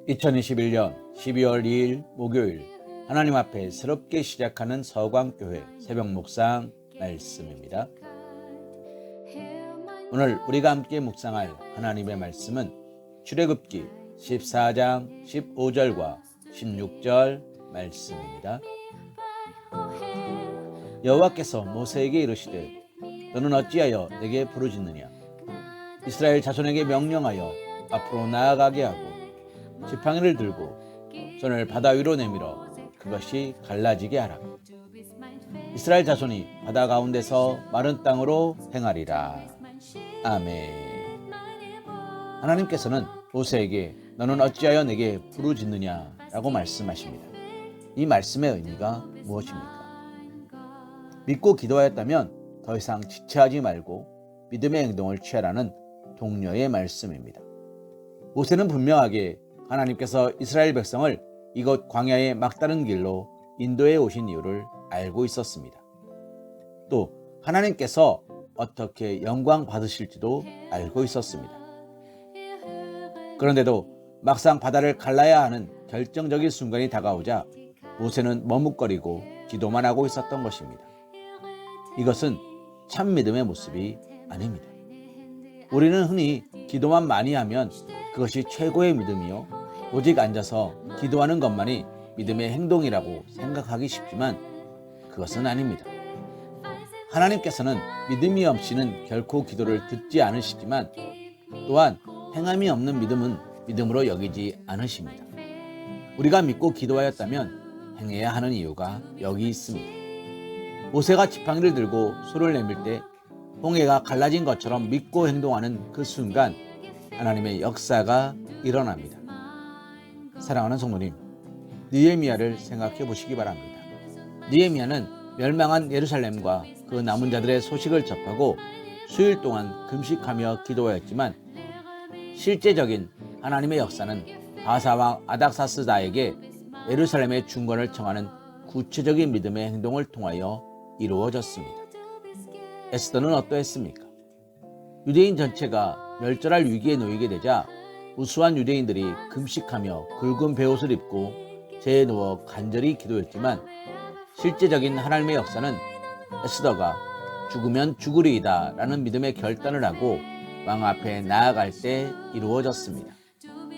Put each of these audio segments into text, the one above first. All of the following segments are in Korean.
2021년 12월 2일 목요일 하나님 앞에 새롭게 시작하는 서광교회 새벽 묵상 말씀입니다. 오늘 우리가 함께 묵상할 하나님의 말씀은 출애굽기 14장 15절과 16절 말씀입니다. 여호와께서 모세에게 이르시되 너는 어찌하여 내게 부르짖느냐. 이스라엘 자손에게 명령하여 앞으로 나아가게 하고 지팡이를 들고 손을 바다 위로 내밀어 그것이 갈라지게 하라. 이스라엘 자손이 바다 가운데서 마른 땅으로 행하리라. 아멘. 하나님께서는 모세에게 너는 어찌하여 내게 부르짖느냐 라고 말씀하십니다. 이 말씀의 의미가 무엇입니까? 믿고 기도하였다면 더 이상 지체하지 말고 믿음의 행동을 취하라는 동료의 말씀입니다. 모세는 분명하게 하나님께서 이스라엘 백성을 이곳 광야의 막다른 길로 인도해 오신 이유를 알고 있었습니다. 또 하나님께서 어떻게 영광 받으실지도 알고 있었습니다. 그런데도 막상 바다를 갈라야 하는 결정적인 순간이 다가오자 모세는 머뭇거리고 기도만 하고 있었던 것입니다. 이것은 참 믿음의 모습이 아닙니다. 우리는 흔히 기도만 많이 하면 그것이 최고의 믿음이요 오직 앉아서 기도하는 것만이 믿음의 행동이라고 생각하기 쉽지만 그것은 아닙니다. 하나님께서는 믿음이 없이는 결코 기도를 듣지 않으시지만 또한 행함이 없는 믿음은 믿음으로 여기지 않으십니다. 우리가 믿고 기도하였다면 행해야 하는 이유가 여기 있습니다. 모세가 지팡이를 들고 손을 내밀 때 홍해가 갈라진 것처럼 믿고 행동하는 그 순간 하나님의 역사가 일어납니다. 사랑하는 성도님, 느헤미야를 생각해 보시기 바랍니다. 느헤미야는 멸망한 예루살렘과 그 남은 자들의 소식을 접하고 수일 동안 금식하며 기도하였지만 실제적인 하나님의 역사는 바사왕 아닥사스다에게 예루살렘의 중건을 청하는 구체적인 믿음의 행동을 통하여 이루어졌습니다. 에스더는 어떠했습니까? 유대인 전체가 멸절할 위기에 놓이게 되자 우수한 유대인들이 금식하며 굵은 베옷을 입고 재에 누워 간절히 기도했지만 실제적인 하나님의 역사는 에스더가 죽으면 죽으리이다 라는 믿음의 결단을 하고 왕 앞에 나아갈 때 이루어졌습니다.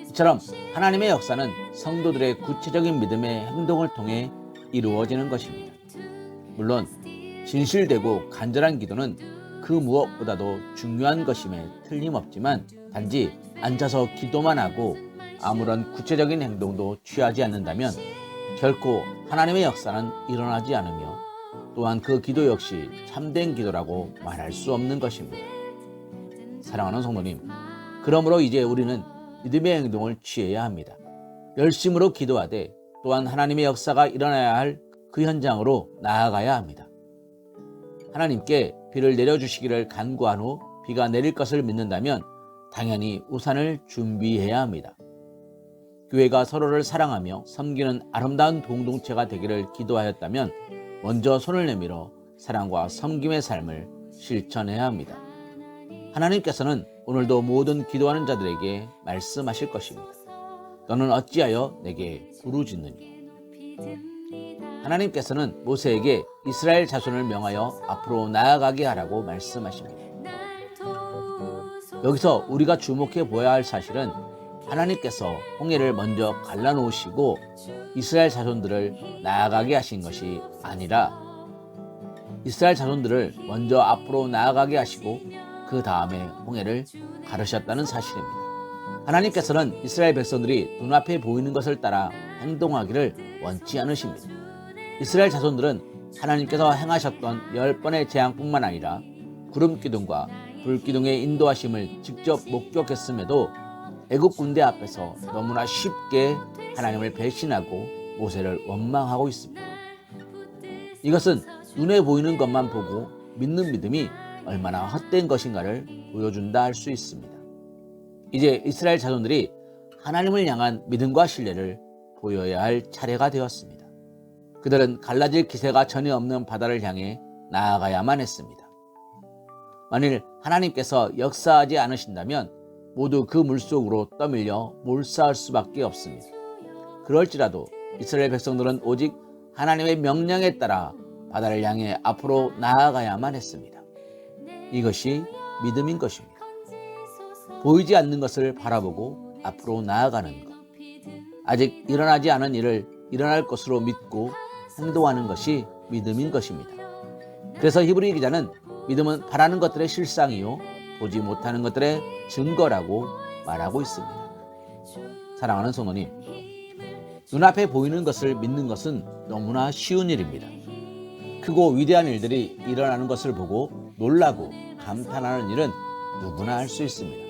이처럼 하나님의 역사는 성도들의 구체적인 믿음의 행동을 통해 이루어지는 것입니다. 물론 진실되고 간절한 기도는 그 무엇보다도 중요한 것임에 틀림없지만 단지 앉아서 기도만 하고 아무런 구체적인 행동도 취하지 않는다면 결코 하나님의 역사는 일어나지 않으며 또한 그 기도 역시 참된 기도라고 말할 수 없는 것입니다. 사랑하는 성도님, 그러므로 이제 우리는 믿음의 행동을 취해야 합니다. 열심으로 기도하되 또한 하나님의 역사가 일어나야 할 그 현장으로 나아가야 합니다. 하나님께 비를 내려주시기를 간구한 후 비가 내릴 것을 믿는다면 당연히 우산을 준비해야 합니다. 교회가 서로를 사랑하며 섬기는 아름다운 공동체가 되기를 기도하였다면 먼저 손을 내밀어 사랑과 섬김의 삶을 실천해야 합니다. 하나님께서는 오늘도 모든 기도하는 자들에게 말씀하실 것입니다. 너는 어찌하여 내게 부르짖느냐. 하나님께서는 모세에게 이스라엘 자손을 명하여 앞으로 나아가게 하라고 말씀하십니다. 여기서 우리가 주목해 보아야 할 사실은 하나님께서 홍해를 먼저 갈라놓으시고 이스라엘 자손들을 나아가게 하신 것이 아니라 이스라엘 자손들을 먼저 앞으로 나아가게 하시고 그 다음에 홍해를 가르셨다는 사실입니다. 하나님께서는 이스라엘 백성들이 눈앞에 보이는 것을 따라 행동하기를 원치 않으십니다. 이스라엘 자손들은 하나님께서 행하셨던 10번의 재앙뿐만 아니라 구름기둥과 불기둥의 인도하심을 직접 목격했음에도 애국 군대 앞에서 너무나 쉽게 하나님을 배신하고 모세를 원망하고 있습니다. 이것은 눈에 보이는 것만 보고 믿는 믿음이 얼마나 헛된 것인가를 보여준다 할 수 있습니다. 이제 이스라엘 자손들이 하나님을 향한 믿음과 신뢰를 보여야 할 차례가 되었습니다. 그들은 갈라질 기세가 전혀 없는 바다를 향해 나아가야만 했습니다. 만일 하나님께서 역사하지 않으신다면 모두 그 물속으로 떠밀려 몰사할 수밖에 없습니다. 그럴지라도 이스라엘 백성들은 오직 하나님의 명령에 따라 바다를 향해 앞으로 나아가야만 했습니다. 이것이 믿음인 것입니다. 보이지 않는 것을 바라보고 앞으로 나아가는 것. 아직 일어나지 않은 일을 일어날 것으로 믿고 행동하는 것이 믿음인 것입니다. 그래서 히브리 기자는 믿음은 바라는 것들의 실상이요 보지 못하는 것들의 증거라고 말하고 있습니다. 사랑하는 성도님, 눈앞에 보이는 것을 믿는 것은 너무나 쉬운 일입니다. 크고 위대한 일들이 일어나는 것을 보고 놀라고 감탄하는 일은 누구나 할 수 있습니다.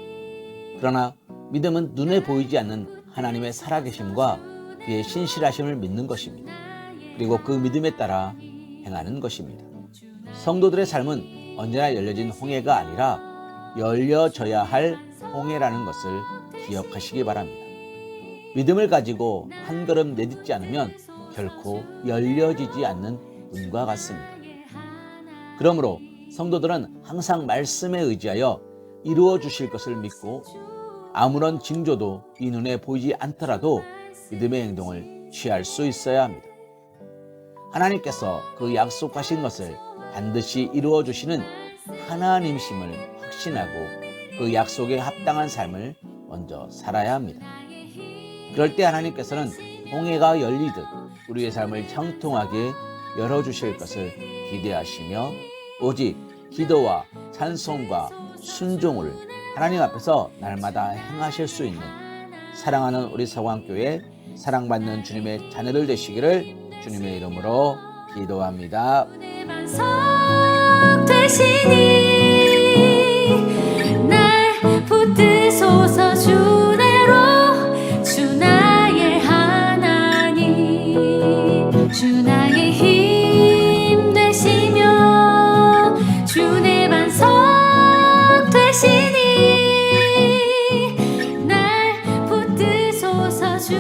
그러나 믿음은 눈에 보이지 않는 하나님의 살아계심과 그의 신실하심을 믿는 것입니다. 그리고 그 믿음에 따라 행하는 것입니다. 성도들의 삶은 언제나 열려진 홍해가 아니라 열려져야 할 홍해라는 것을 기억하시기 바랍니다. 믿음을 가지고 한 걸음 내딛지 않으면 결코 열려지지 않는 문과 같습니다. 그러므로 성도들은 항상 말씀에 의지하여 이루어 주실 것을 믿고 아무런 징조도 이 눈에 보이지 않더라도 믿음의 행동을 취할 수 있어야 합니다. 하나님께서 그 약속하신 것을 반드시 이루어 주시는 하나님심을 확신하고 그 약속에 합당한 삶을 먼저 살아야 합니다. 그럴 때 하나님께서는 홍해가 열리듯 우리의 삶을 형통하게 열어주실 것을 기대하시며 오직 기도와 찬송과 순종을 하나님 앞에서 날마다 행하실 수 있는 사랑하는 우리 서광교회 사랑받는 주님의 자녀들 되시기를 주님의 이름으로 기도합니다. 날 붙드소서 주대로 주 나의 하나님 주 나의 힘 되시며 주 내 반석 되시니 날 붙드소서 주